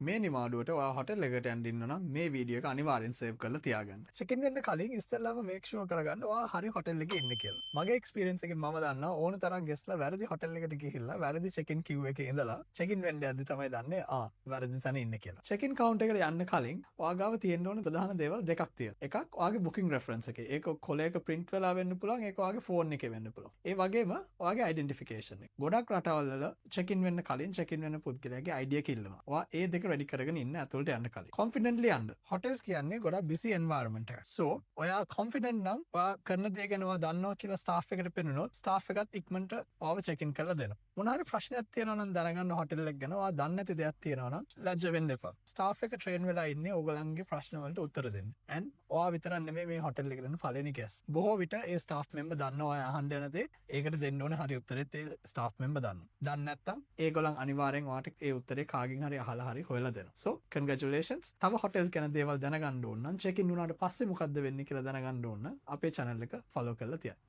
මේ නිමාඩුවට ඔයා හොටෙල් එකට යන්න ඉන්න නම් මේ වීඩියෝ එක අනිවාර්යෙන් සේව් කරලා තියාගන්න. චෙක් ඉන් වෙන්න කලින් ඉස්සෙල්ලාම මේක් ෂුවර් කරගන්න ඔයා හරි හොටෙල් එකේ ඉන්නේ කියලා. මගේ එක්ස්පීරියන්ස් එකෙන් මම දන්නවා ඕන තරම් ගෙස්ලා වැරදි හොටෙල් එකට ගිහිල්ලා වැරදි චෙක් ඉන් කිව් එකේ ඉඳලා චෙක් ඉන් වෙන්න යද්දි තමයි දන්නේ වැරදි තැන ඉන්නේ කියලා. චෙක් ඉන් කවුන්ටර් එකට යන්න කලින් ඔයා ගාව තියෙන්න ඕන ප්‍රධාන දේවල් දෙකක් තියෙනවා. එකක් ඔයාගේ බුකින් රෙෆරන්ස් එකේ. ඒක කොලයක print වෙලා වෙන්න පුළුවන්. ඒක ඔයාගේ ෆෝන් එකේ වෙන්න පුළුවන්. ඒ වගේම ඔයාගේ ඩෙන්ටිෆිකේෂන් එක. ගොඩක් රටවල් වල චෙක් ඉන් වෙන්න කලින් චෙක් ඉන් වෙන පුද්ගලයාගේ ID එක ඉල්ලනවා. ඔයා ඒ දෙක රෙඩි කරගෙන ඉන්න ඇතුළට යන්න කලින්. කොන්ෆිඩන්ට්ලි යන්න. හොටෙල්ස් කියන්නේ ගොඩක් බිසි එන්වයරන්මන්ට් එකක්. සෝ ඔයා කොන්ෆිඩන්ට් නම් ඔයා කරන දේ ගැන ඔයා දන්නවා කියලා ස්ටාෆ් එකට පෙන්නුනොත් ස්ටාෆ් එකත් ඉක්මනට ඔයාව චෙක් ඉන් කරලා දෙනවා. මොන හරි ප්‍රශ්නයක් තියෙනවා නම් දැනගන්න හොටෙල් එක ගැන ඔයා දන්නේ නැති දෙයක් තියෙනවා නම් ලැජ්ජ වෙන්න එපා. ස්ටාෆ් එක ට්‍රේන් වෙලා ඉන්නේ ඕගොල්ලන්ගේ ප්‍රශ්න වලට උත්තර දෙන්න. and ඔයා විතරක් නෙමෙයි මේ හොටෙල් එකට එන පළවෙනි ගැස්. බොහෝ විට ඒ ස්ටාෆ් මෙම්බර් දන්නවා ඔයා අහන්න යන දේ ඒකට දෙන්න ඕනේ හරි උත්තරෙත් ඒ ස්ටාෆ් මෙම්බර් දන්නවා. දන්නේ නැත්නම් ඒගොල්ලන් අනිවාර්යෙන් ඔයාට ඒ උත්තරේ කාගෙන් හරි අහලා හරි හොයලා දෙනවා. so congratulations. තව හොටෙල්ස් ගැන දේවල් දැනගන්න ඕන නම් check in වුණාට පස්සේ මොකද්ද වෙන්නේ කියලා දැනගන්න ඕන නම් අපේ channel එක follow කරලා තියන්න.